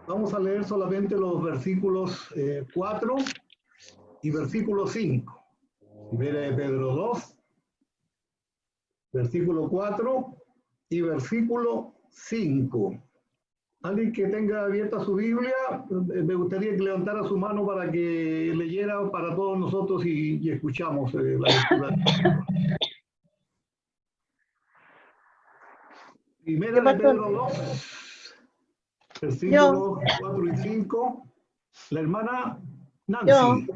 Vamos a leer solamente los versículos 4 y versículo 5. Primera de Pedro 2, versículo 4 y versículo 5. Alguien que tenga abierta su Biblia, me gustaría que levantara su mano para que leyera para todos nosotros y escuchamos la lectura. Primera de Pedro 2, versículos 4 y 5. La hermana Nancy.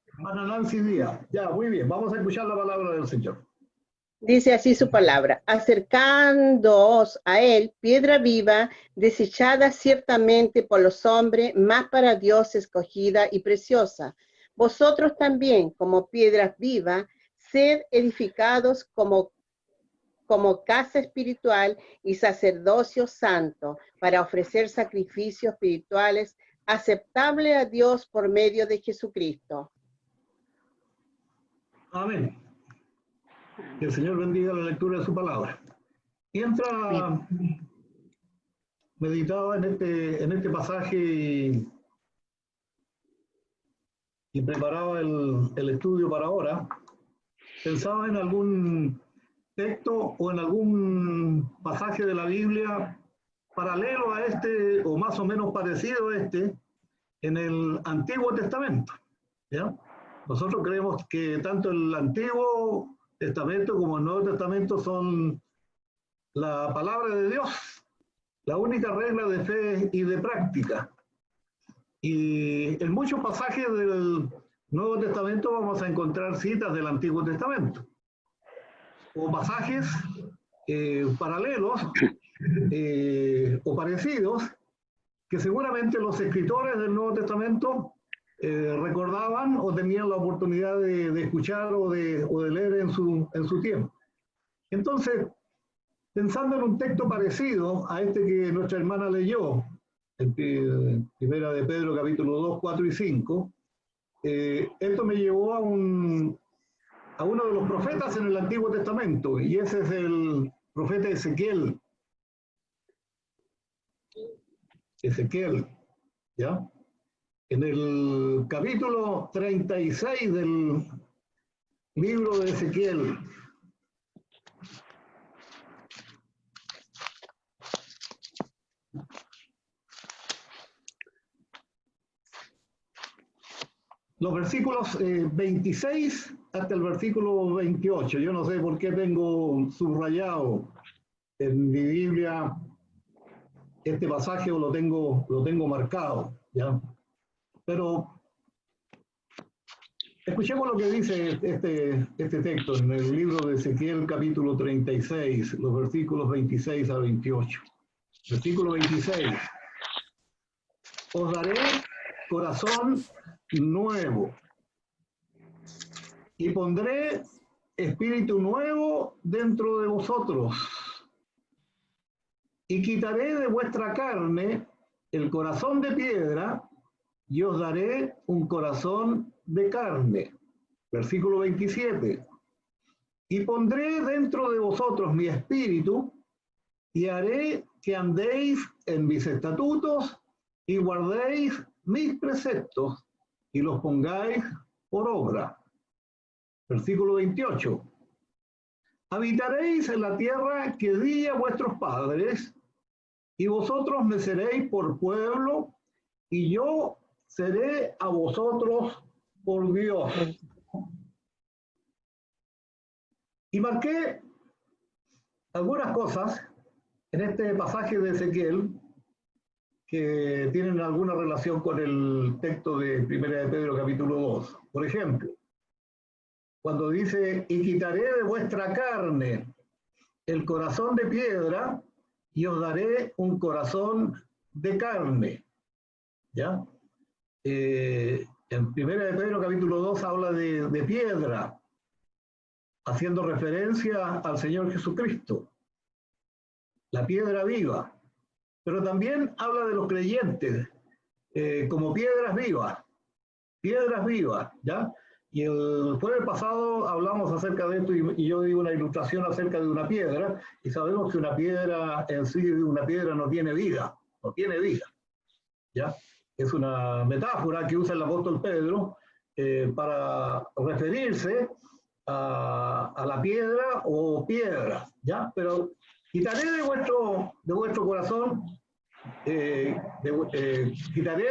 Hermana Nancy Díaz. Ya, muy bien. Vamos a escuchar la palabra del Señor. Dice así su palabra: acercándoos a él, piedra viva, desechada ciertamente por los hombres, mas para Dios escogida y preciosa. Vosotros también, como piedras vivas, sed edificados como casa espiritual y sacerdocio santo, para ofrecer sacrificios espirituales aceptables a Dios por medio de Jesucristo. Amén. Que el Señor bendiga la lectura de su palabra. Mientras meditaba en este pasaje y preparaba el estudio para ahora, pensaba en algún texto o en algún pasaje de la Biblia paralelo a este o más o menos parecido a este en el Antiguo Testamento, ¿ya? Nosotros creemos que tanto el Antiguo Testamento como el Nuevo Testamento son la palabra de Dios, la única regla de fe y de práctica. Y en muchos pasajes del Nuevo Testamento vamos a encontrar citas del Antiguo Testamento, o pasajes paralelos o parecidos que seguramente los escritores del Nuevo Testamento recordaban o tenían la oportunidad de escuchar o de leer en su tiempo. Entonces, pensando en un texto parecido a este que nuestra hermana leyó, Primera de Pedro capítulo 2, 4 y 5, esto me llevó a uno de los profetas en el Antiguo Testamento, y ese es el profeta Ezequiel. Ezequiel, ¿ya? En el capítulo 36 del libro de Ezequiel, los versículos 26 hasta el versículo 28. Yo no sé por qué tengo subrayado en mi Biblia este pasaje o lo tengo marcado, ¿ya? Pero escuchemos lo que dice este texto en el libro de Ezequiel, capítulo 36, los versículos 26 a 28. Versículo 26. Os daré corazón nuevo y pondré espíritu nuevo dentro de vosotros y quitaré de vuestra carne el corazón de piedra y os daré un corazón de carne. Versículo 27. Y pondré dentro de vosotros mi espíritu y haré que andéis en mis estatutos y guardéis mis preceptos y los pongáis por obra. Versículo 28. Habitaréis en la tierra que di a vuestros padres, y vosotros me seréis por pueblo, y yo seré a vosotros por Dios. Y marqué algunas cosas en este pasaje de Ezequiel que tienen alguna relación con el texto de Primera de Pedro capítulo 2. Por ejemplo, cuando dice, y quitaré de vuestra carne el corazón de piedra y os daré un corazón de carne. ¿Ya? En Primera de Pedro capítulo 2 habla de piedra, haciendo referencia al Señor Jesucristo, la piedra viva. Pero también habla de los creyentes como piedras vivas, ¿ya? Y el jueves pasado hablamos acerca de esto y yo di una ilustración acerca de una piedra, y sabemos que una piedra en sí, una piedra no tiene vida, ¿ya? Es una metáfora que usa el apóstol Pedro para referirse a la piedra o piedras, ¿ya? Pero quitaré de vuestro corazón, quitaré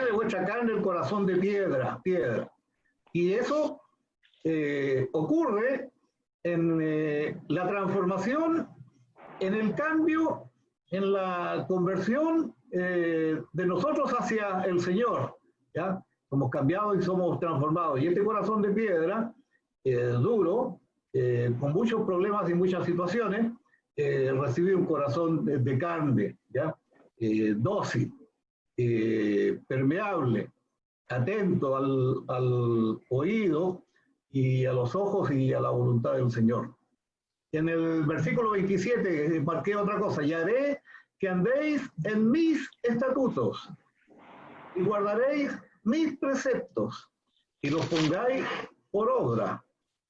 de vuestra carne el corazón de piedra. Y eso ocurre en la transformación, en el cambio, en la conversión de nosotros hacia el Señor, ¿ya? Somos cambiados y somos transformados. Y este corazón de piedra, duro, con muchos problemas y muchas situaciones, recibe un corazón de carne, ¿ya? Dócil, permeable, atento al oído y a los ojos y a la voluntad del Señor. En el versículo 27 marqué otra cosa: y haré que andéis en mis estatutos y guardaréis mis preceptos y los pongáis por obra.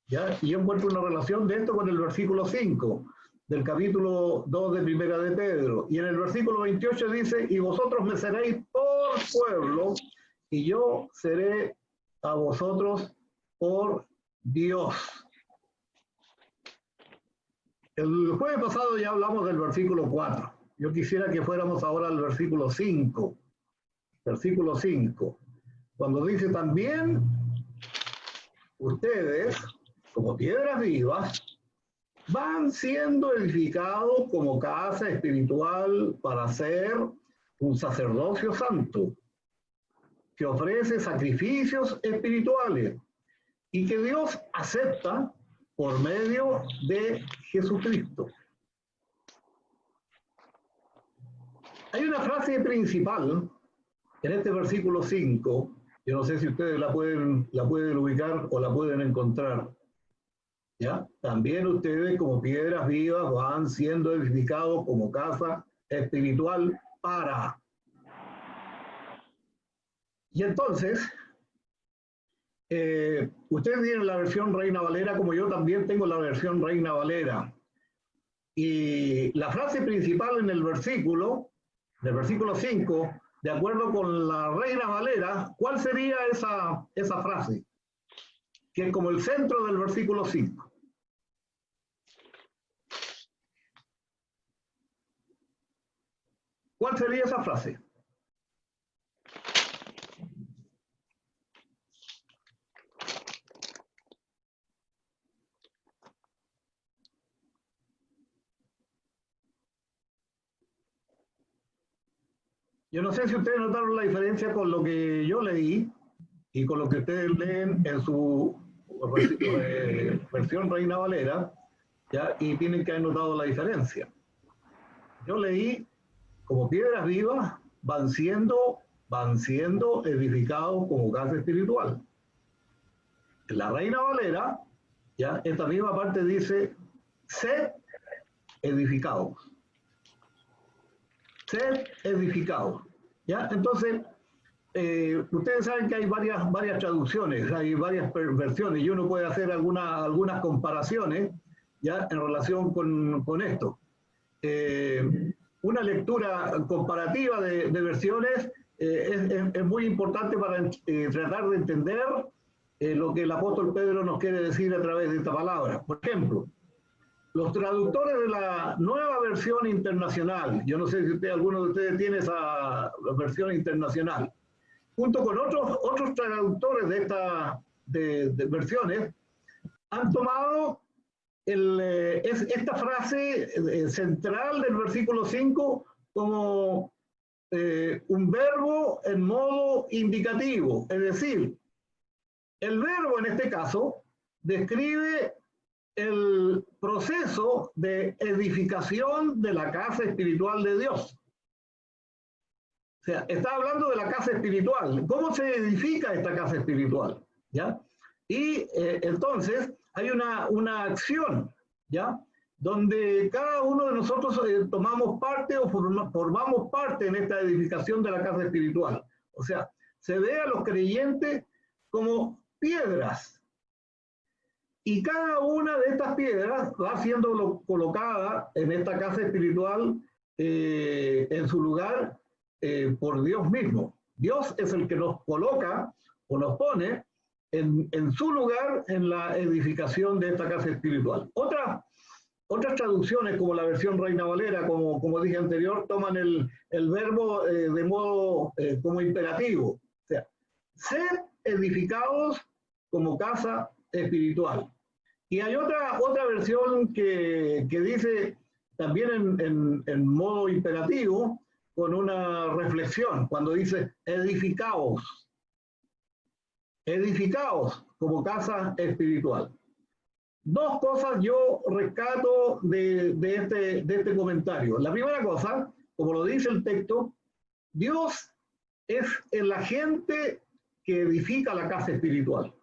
¿Ya? Y yo encuentro una relación de esto con el versículo 5 del capítulo 2 de Primera de Pedro. Y en el versículo 28 dice: y vosotros me seréis por pueblo, y yo seré a vosotros por Dios. El jueves pasado ya hablamos del versículo 4. Yo quisiera que fuéramos ahora al versículo 5. Versículo 5. Cuando dice: también ustedes, como piedras vivas, van siendo edificados como casa espiritual para ser un sacerdocio santo, que ofrece sacrificios espirituales y que Dios acepta por medio de Jesucristo. Hay una frase principal en este versículo 5, yo no sé si ustedes la pueden ubicar o la pueden encontrar. ¿Ya? También ustedes, como piedras vivas, van siendo edificados como casa espiritual para. Y entonces, ustedes tienen la versión Reina Valera, como yo también tengo la versión Reina Valera. Y la frase principal en el versículo 5, de acuerdo con la Reina Valera, ¿cuál sería esa frase? Que es como el centro del versículo 5. ¿Cuál sería esa frase? Yo no sé si ustedes notaron la diferencia con lo que yo leí y con lo que ustedes leen en su versión Reina Valera, ¿ya? Y tienen que haber notado la diferencia. Yo leí: como piedras vivas van siendo edificados como casa espiritual. En la Reina Valera, ¿ya? Esta misma parte dice: sed edificados. Sed edificados. ¿Ya? Entonces, ustedes saben que hay varias traducciones, hay varias versiones, y uno puede hacer algunas comparaciones, ¿ya? En relación con esto. Una lectura comparativa de versiones es muy importante para tratar de entender lo que el apóstol Pedro nos quiere decir a través de esta palabra. Por ejemplo, los traductores de la Nueva Versión Internacional, yo no sé si alguno de ustedes tiene esa versión internacional, junto con otros traductores de estas versiones, han tomado esta frase central del versículo 5 como un verbo en modo indicativo. Es decir, el verbo en este caso describe el proceso de edificación de la casa espiritual de Dios. O sea, está hablando de la casa espiritual. ¿Cómo se edifica esta casa espiritual? ¿Ya? Y entonces hay una acción, ¿ya? Donde cada uno de nosotros tomamos parte o formamos parte en esta edificación de la casa espiritual. O sea, se ve a los creyentes como piedras. Y cada una de estas piedras va siendo colocada en esta casa espiritual en su lugar por Dios mismo. Dios es el que nos coloca o nos pone en su lugar en la edificación de esta casa espiritual. Otras traducciones, como la versión Reina Valera, como dije anterior, toman el verbo de modo como imperativo. O sea, ser edificados como casa espiritual. Y hay otra versión que dice también en modo imperativo, con una reflexión, cuando dice edificaos. Edificaos como casa espiritual. Dos cosas yo rescato de este comentario. La primera cosa, como lo dice el texto, Dios es el agente que edifica la casa espiritual.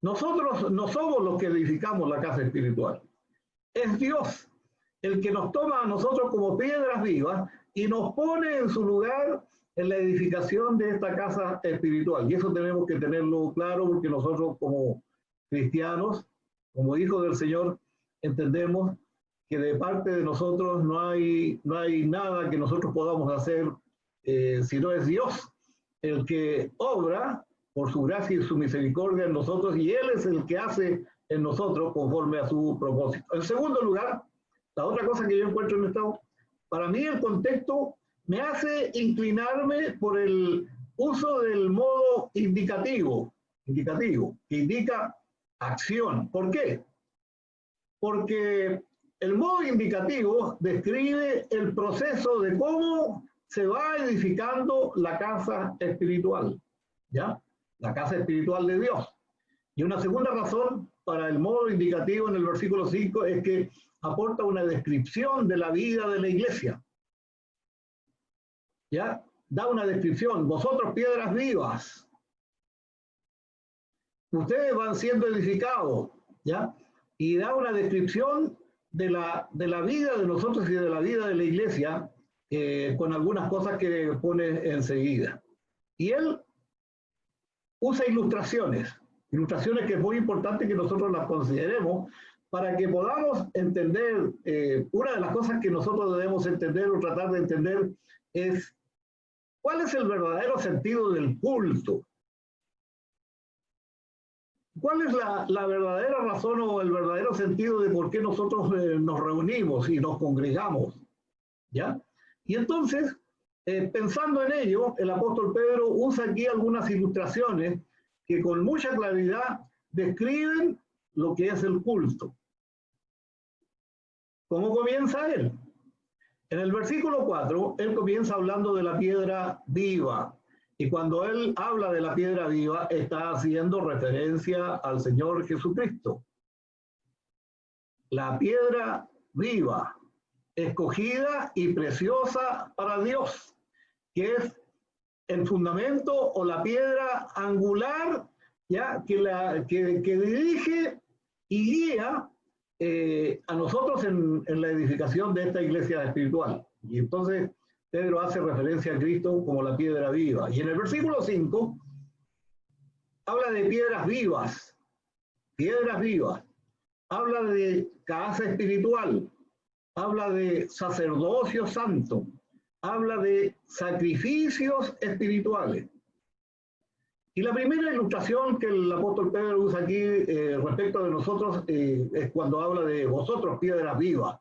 Nosotros no somos los que edificamos la casa espiritual. Es Dios el que nos toma a nosotros como piedras vivas y nos pone en su lugar en la edificación de esta casa espiritual. Y eso tenemos que tenerlo claro, porque nosotros como cristianos, como hijos del Señor, entendemos que de parte de nosotros no hay nada que nosotros podamos hacer, sino es Dios el que obra por su gracia y su misericordia en nosotros, y Él es el que hace en nosotros conforme a su propósito. En segundo lugar, la otra cosa que yo encuentro en esto, para mí el contexto me hace inclinarme por el uso del modo indicativo, que indica acción. ¿Por qué? Porque el modo indicativo describe el proceso de cómo se va edificando la casa espiritual, ¿ya? La casa espiritual de Dios. Y una segunda razón para el modo indicativo en el versículo 5 es que aporta una descripción de la vida de la iglesia. ¿Ya? Da una descripción. Vosotros, piedras vivas, ustedes van siendo edificados, ¿ya? Y da una descripción de la vida de nosotros y de la vida de la iglesia, con algunas cosas que pone enseguida. Y él usa ilustraciones que es muy importante que nosotros las consideremos para que podamos entender. Una de las cosas que nosotros debemos entender o tratar de entender es cuál es el verdadero sentido del culto. ¿Cuál es la verdadera razón o el verdadero sentido de por qué nosotros nos reunimos y nos congregamos? ¿Ya? Y entonces, pensando en ello, el apóstol Pedro usa aquí algunas ilustraciones que con mucha claridad describen lo que es el culto. ¿Cómo comienza él? En el versículo 4, él comienza hablando de la piedra viva. Y cuando él habla de la piedra viva, está haciendo referencia al Señor Jesucristo. La piedra viva, escogida y preciosa para Dios, que es el fundamento o la piedra angular, ya que dirige y guía a nosotros en la edificación de esta iglesia espiritual. Y entonces Pedro hace referencia a Cristo como la piedra viva. Y en el versículo 5 habla de piedras vivas, habla de casa espiritual, habla de sacerdocio santo, habla de sacrificios espirituales. Y la primera ilustración que el apóstol Pedro usa aquí respecto de nosotros es cuando habla de vosotros, piedras vivas.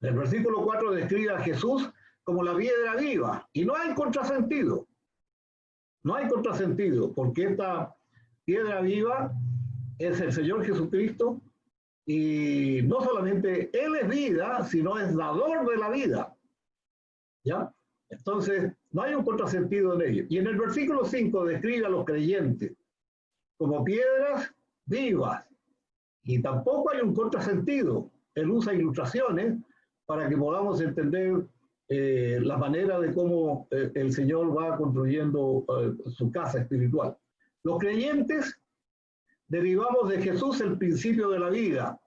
El versículo 4 describe a Jesús como la piedra viva, y no hay contrasentido. No hay contrasentido, porque esta piedra viva es el Señor Jesucristo, y no solamente Él es vida, sino es dador de la vida. ¿Ya? Entonces, no hay un contrasentido en ello. Y en el versículo 5 describe a los creyentes como piedras vivas. Y tampoco hay un contrasentido. Él usa ilustraciones para que podamos entender la manera de cómo el Señor va construyendo su casa espiritual. Los creyentes derivamos de Jesús el principio de la vida.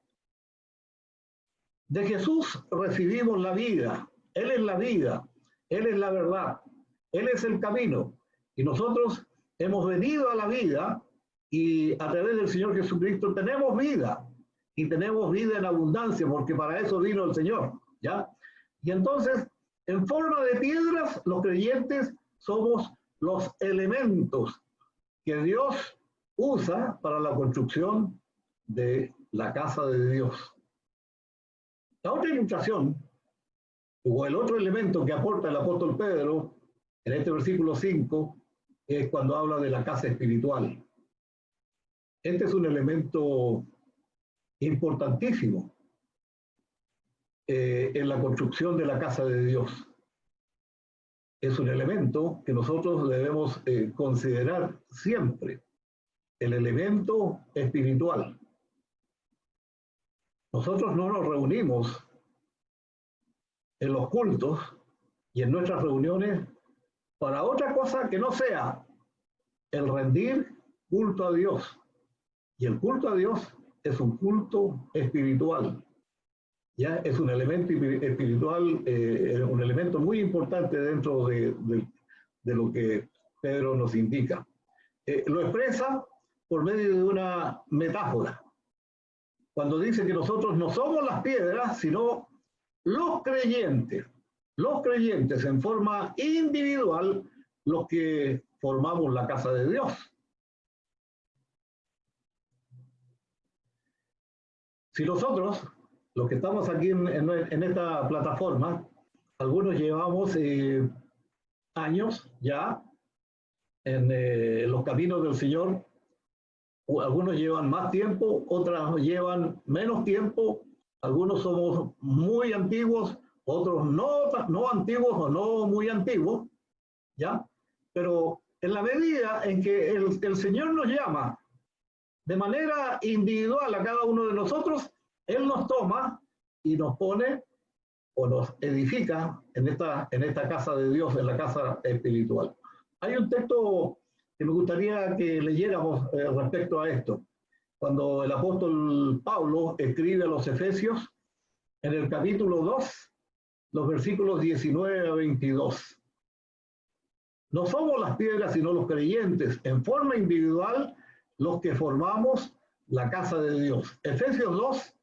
De Jesús recibimos la vida. Él es la vida. Él es la verdad, Él es el camino, y nosotros hemos venido a la vida, y a través del Señor Jesucristo tenemos vida, y tenemos vida en abundancia, porque para eso vino el Señor, ¿ya? Y entonces, En forma de piedras, los creyentes somos los elementos que Dios usa para la construcción de la casa de Dios. La otra ilustración, o el otro elemento que aporta el apóstol Pedro en este versículo 5, es cuando habla de la casa espiritual. Este es un elemento importantísimo en la construcción de la casa de Dios. Es un elemento que nosotros debemos considerar siempre, el elemento espiritual. Nosotros no nos reunimos en los cultos y en nuestras reuniones para otra cosa que no sea el rendir culto a Dios. Y el culto a Dios es un culto espiritual. Ya es un elemento espiritual, un elemento muy importante dentro de lo que Pedro nos indica. Lo expresa por medio de una metáfora. Cuando dice que nosotros no somos las piedras, sino los creyentes en forma individual, los que formamos la casa de Dios. Si nosotros, los que estamos aquí en esta plataforma, algunos llevamos años ya en los caminos del Señor, algunos llevan más tiempo, otros llevan menos tiempo, algunos somos muy antiguos, otros no antiguos o no muy antiguos, ¿ya? Pero en la medida en que el Señor nos llama de manera individual a cada uno de nosotros, Él nos toma y nos pone o nos edifica en esta casa de Dios, en la casa espiritual. Hay un texto que me gustaría que leyéramos respecto a esto. Cuando el apóstol Pablo escribe a los Efesios, en el capítulo 2, los versículos 19 a 22. No somos las piedras, sino los creyentes, en forma individual, los que formamos la casa de Dios. Efesios 2,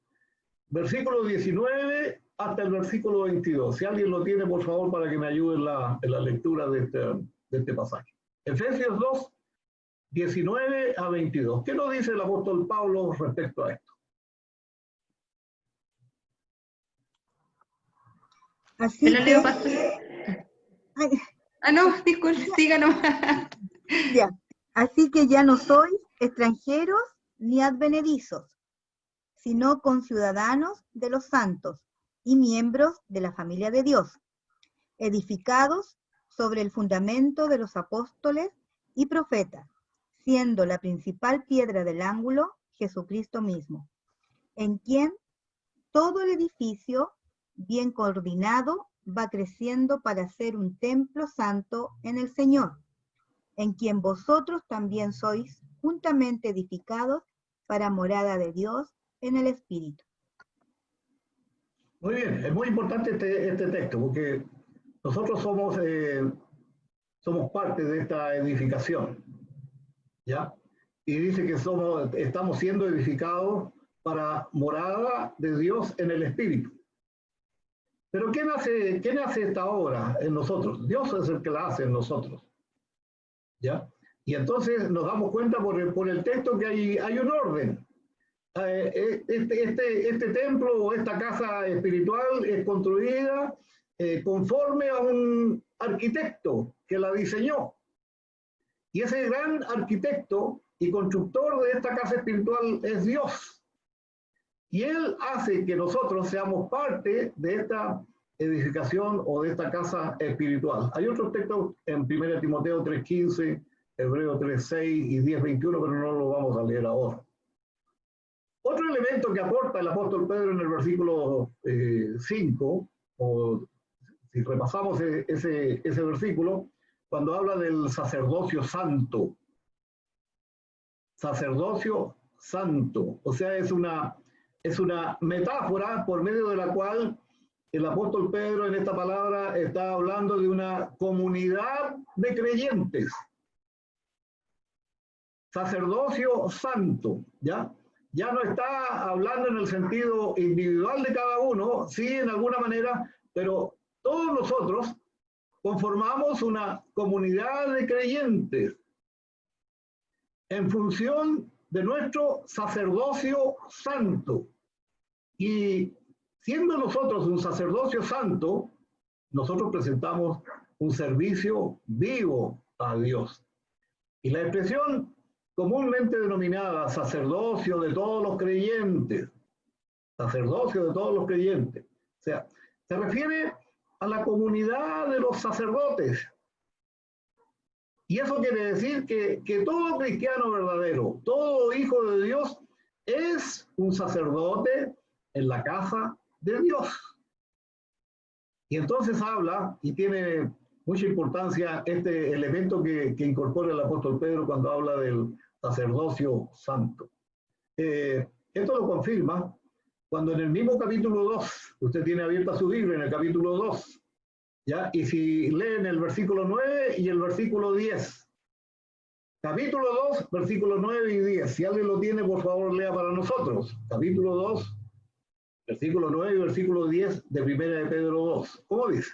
versículo 19 hasta el versículo 22. Si alguien lo tiene, por favor, para que me ayude en la lectura de este pasaje. Efesios 2, 19 a 22. ¿Qué nos dice el apóstol Pablo respecto a esto? Así ¿Me lo leo, pastor? No, disculpe, siga nomás. Ya. Así que ya no sois extranjeros ni advenedizos, sino conciudadanos de los santos y miembros de la familia de Dios, edificados sobre el fundamento de los apóstoles y profetas, siendo la principal piedra del ángulo Jesucristo mismo, en quien todo el edificio, bien coordinado, va creciendo para ser un templo santo en el Señor, en quien vosotros también sois juntamente edificados para morada de Dios en el Espíritu. Muy bien, es muy importante este texto, porque nosotros somos parte de esta edificación, ¿ya? Y dice que estamos siendo edificados para morada de Dios en el Espíritu. Pero ¿quién hace esta obra en nosotros? Dios es el que la hace en nosotros, ¿ya? Y entonces nos damos cuenta por el texto que hay un orden. Este templo o esta casa espiritual es construida conforme a un arquitecto que la diseñó. Y ese gran arquitecto y constructor de esta casa espiritual es Dios. Y Él hace que nosotros seamos parte de esta edificación o de esta casa espiritual. Hay otros textos en 1 Timoteo 3:15, Hebreos 3:6 y 10:21, pero no lo vamos a leer ahora. Otro elemento que aporta el apóstol Pedro en el versículo 5, o si repasamos ese versículo, cuando habla del sacerdocio santo. Sacerdocio santo. O sea, es una metáfora por medio de la cual el apóstol Pedro en esta palabra está hablando de una comunidad de creyentes. Sacerdocio santo, ¿ya? Ya no está hablando en el sentido individual de cada uno, sí, en alguna manera, pero todos nosotros conformamos una comunidad de creyentes en función de nuestro sacerdocio santo. Y siendo nosotros un sacerdocio santo, nosotros presentamos un servicio vivo a Dios. Y la expresión comúnmente denominada sacerdocio de todos los creyentes, sacerdocio de todos los creyentes, o sea, se refiere a la comunidad de los sacerdotes. Y eso quiere decir que todo cristiano verdadero, todo hijo de Dios, es un sacerdote en la casa de Dios. Y entonces habla, y tiene mucha importancia este elemento que incorpora el apóstol Pedro cuando habla del sacerdocio santo. Esto lo confirma cuando en el mismo capítulo 2, usted tiene abierta su Biblia en el capítulo 2, ¿ya? Y si leen el versículo 9 y el versículo 10. Capítulo 2, versículos 9 y 10. Si alguien lo tiene, por favor, lea para nosotros. Capítulo 2, versículo 9 y versículo 10 de Primera de Pedro 2. ¿Cómo dice?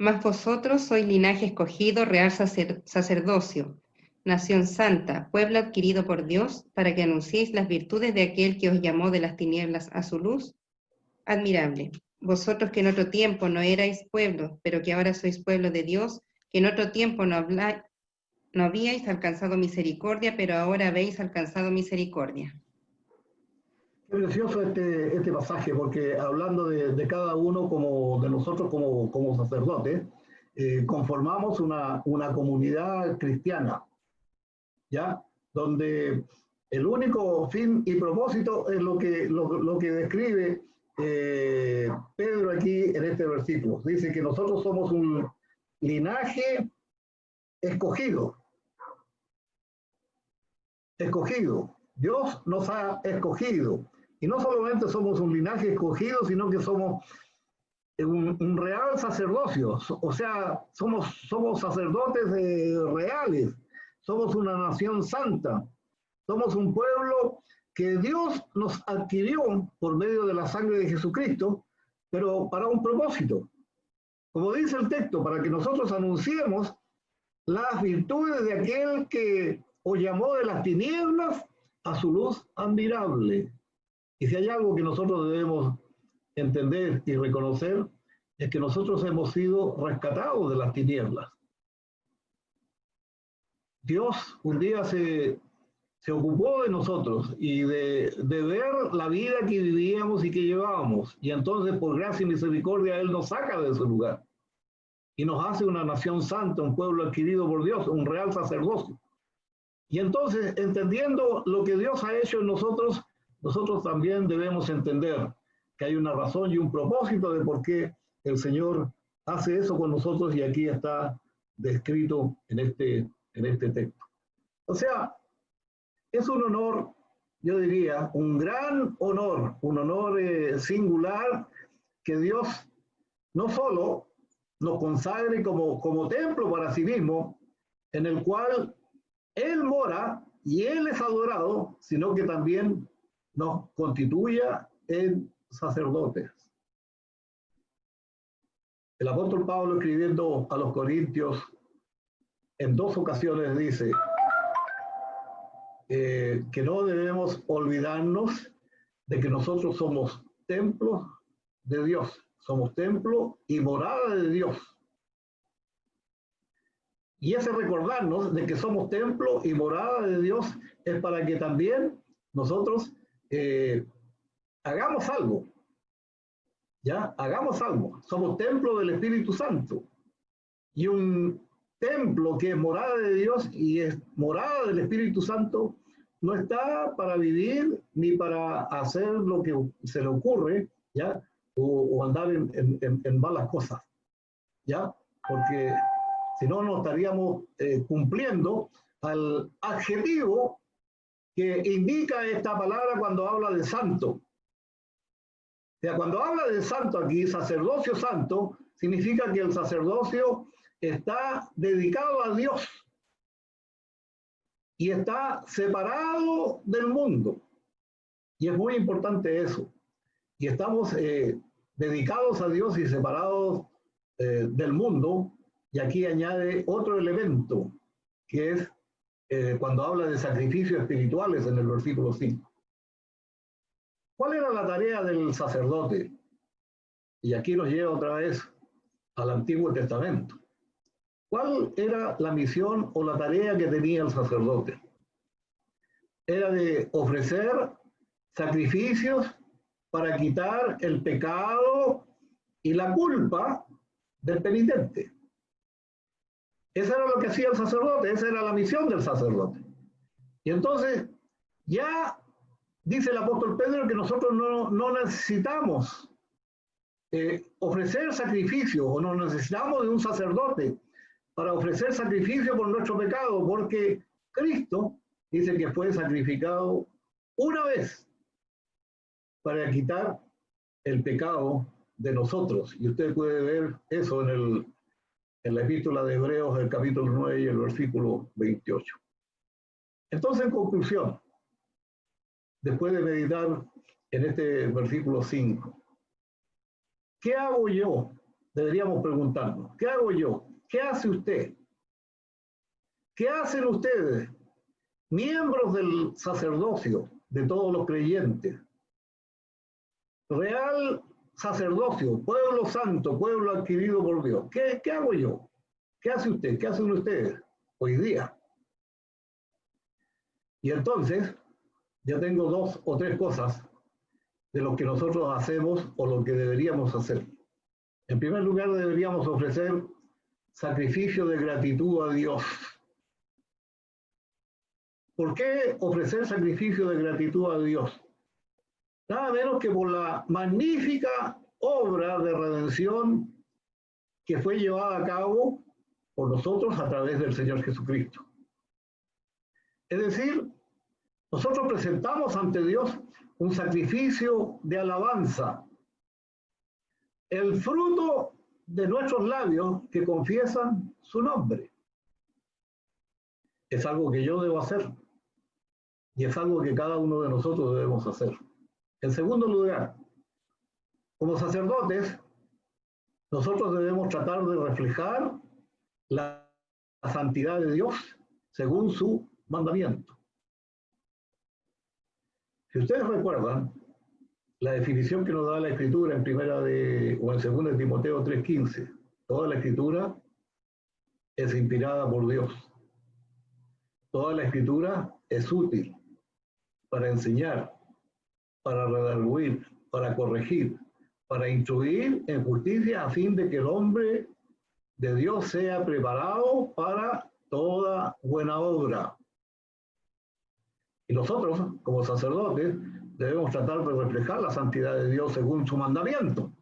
Mas vosotros sois linaje escogido, real sacerdocio, nación santa, pueblo adquirido por Dios, para que anunciéis las virtudes de aquel que os llamó de las tinieblas a su luz admirable. Vosotros que en otro tiempo no erais pueblo, pero que ahora sois pueblo de Dios, que en otro tiempo no habíais alcanzado misericordia, pero ahora habéis alcanzado misericordia. Es precioso este pasaje, porque hablando de cada uno como de nosotros como sacerdotes, conformamos una comunidad cristiana, ¿ya? Donde el único fin y propósito es lo que describe Pedro aquí en este versículo. Dice que nosotros somos un linaje escogido. Escogido. Dios nos ha escogido. Y no solamente somos un linaje escogido, sino que somos un real sacerdocio. O sea, somos sacerdotes reales. Somos una nación santa. Somos un pueblo que Dios nos adquirió por medio de la sangre de Jesucristo, pero para un propósito. Como dice el texto, para que nosotros anunciemos las virtudes de aquel que os llamó de las tinieblas a su luz admirable. Y si hay algo que nosotros debemos entender y reconocer, es que nosotros hemos sido rescatados de las tinieblas. Dios un día se ocupó de nosotros y de ver la vida que vivíamos y que llevábamos. Y entonces, por gracia y misericordia, Él nos saca de ese lugar. Y nos hace una nación santa, un pueblo adquirido por Dios, un real sacerdocio. Y entonces, entendiendo lo que Dios ha hecho en nosotros, nosotros también debemos entender que hay una razón y un propósito de por qué el Señor hace eso con nosotros, y aquí está descrito en este texto. O sea, es un honor, yo diría, un gran honor, un honor singular, que Dios no solo nos consagre como templo para sí mismo, en el cual Él mora y Él es adorado, sino que también nos constituya en sacerdotes. El apóstol Pablo, escribiendo a los Corintios, en 2 ocasiones dice que no debemos olvidarnos de que nosotros somos templos de Dios, somos templo y morada de Dios. Y ese recordarnos de que somos templo y morada de Dios es para que también nosotros hagamos algo. ¿Ya? Hagamos algo. Somos templo del Espíritu Santo. Y un templo que es morada de Dios y es morada del Espíritu Santo no está para vivir ni para hacer lo que se le ocurre, ¿ya? O andar en malas cosas, ¿ya? Porque si no, no estaríamos cumpliendo al adjetivo que indica esta palabra cuando habla de santo. O sea, cuando habla de santo aquí, sacerdocio santo, significa que el sacerdocio está dedicado a Dios y está separado del mundo. Y es muy importante eso. Y estamos dedicados a Dios y separados del mundo. Y aquí añade otro elemento, que es cuando habla de sacrificios espirituales en el versículo 5. ¿Cuál era la tarea del sacerdote? Y aquí nos lleva otra vez al Antiguo Testamento. ¿Cuál era la misión o la tarea que tenía el sacerdote? Era de ofrecer sacrificios para quitar el pecado y la culpa del penitente. Eso era lo que hacía el sacerdote, esa era la misión del sacerdote. Y entonces ya dice el apóstol Pedro que nosotros no necesitamos ofrecer sacrificio, o no necesitamos de un sacerdote para ofrecer sacrificio por nuestro pecado, porque Cristo dice que fue sacrificado una vez para quitar el pecado de nosotros. Y usted puede ver eso en la epístola de Hebreos, el capítulo 9 y el versículo 28. Entonces, en conclusión, después de meditar en este versículo 5, ¿qué hago yo? Deberíamos preguntarnos, ¿qué hago yo? ¿Qué hace usted? ¿Qué hacen ustedes, miembros del sacerdocio de todos los creyentes? Real sacerdocio, pueblo santo, pueblo adquirido por Dios. ¿Qué hago yo? ¿Qué hace usted? ¿Qué hacen ustedes hoy día? Y entonces, ya tengo 2 o 3 cosas de lo que nosotros hacemos o lo que deberíamos hacer. En primer lugar, deberíamos ofrecer sacrificio de gratitud a Dios. ¿Por qué ofrecer sacrificio de gratitud a Dios? Nada menos que por la magnífica obra de redención que fue llevada a cabo por nosotros a través del Señor Jesucristo. Es decir, nosotros presentamos ante Dios un sacrificio de alabanza, el fruto de nuestros labios que confiesan su nombre. Es algo que yo debo hacer y es algo que cada uno de nosotros debemos hacer. En segundo lugar, como sacerdotes, nosotros debemos tratar de reflejar la santidad de Dios según su mandamiento. Si ustedes recuerdan la definición que nos da la Escritura en en 2 Timoteo 3:15, toda la Escritura es inspirada por Dios. Toda la Escritura es útil para enseñar, para redarguir, para corregir, para instruir en justicia, a fin de que el hombre de Dios sea preparado para toda buena obra. Y nosotros, como sacerdotes, debemos tratar de reflejar la santidad de Dios según su mandamiento.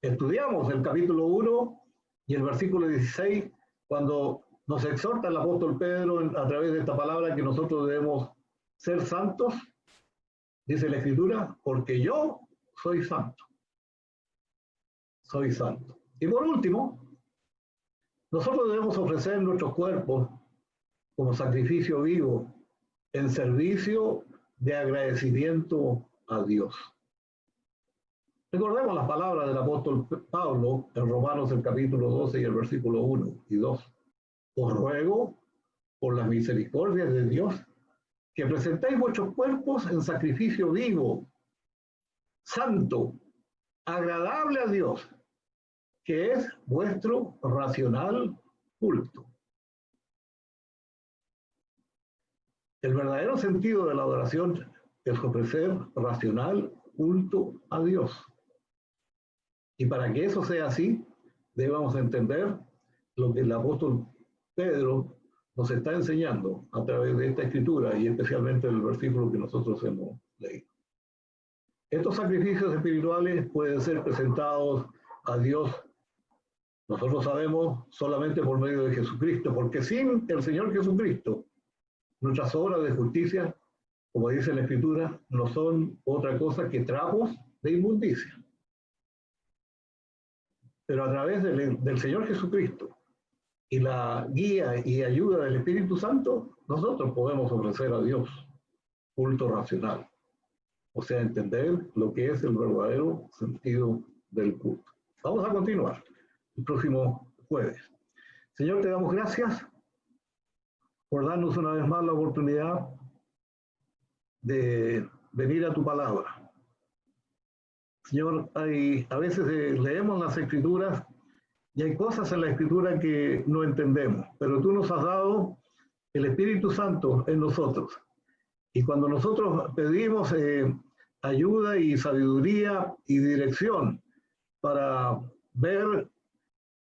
Estudiamos el capítulo 1 y el versículo 16, cuando nos exhorta el apóstol Pedro a través de esta palabra que nosotros debemos ser santos. Dice la Escritura, porque yo soy santo. Soy santo. Y por último, nosotros debemos ofrecer nuestros cuerpos como sacrificio vivo en servicio de agradecimiento a Dios. Recordemos las palabras del apóstol Pablo en Romanos el capítulo 12 y el versículo 1 y 2. Os ruego, por las misericordias de Dios, que presentéis vuestros cuerpos en sacrificio vivo, santo, agradable a Dios, que es vuestro racional culto. El verdadero sentido de la adoración es ofrecer racional culto a Dios. Y para que eso sea así, debemos entender lo que el apóstol Pedro nos está enseñando a través de esta escritura y especialmente el versículo que nosotros hemos leído. Estos sacrificios espirituales pueden ser presentados a Dios, nosotros sabemos, solamente por medio de Jesucristo, porque sin el Señor Jesucristo, nuestras obras de justicia, como dice la Escritura, no son otra cosa que trapos de inmundicia. Pero a través del Señor Jesucristo y la guía y ayuda del Espíritu Santo, nosotros podemos ofrecer a Dios culto racional. O sea, entender lo que es el verdadero sentido del culto. Vamos a continuar el próximo jueves. Señor, te damos gracias por darnos una vez más la oportunidad de venir a tu palabra. Señor, a veces leemos las Escrituras y hay cosas en la Escritura que no entendemos, pero tú nos has dado el Espíritu Santo en nosotros. Y cuando nosotros pedimos ayuda y sabiduría y dirección para ver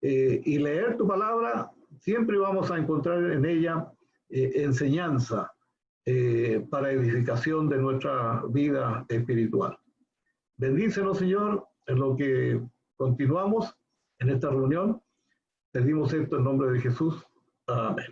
y leer tu palabra, siempre vamos a encontrar en ella enseñanza para edificación de nuestra vida espiritual. Bendícenos, Señor, en lo que continuamos en esta reunión. Pedimos esto en nombre de Jesús. Amén.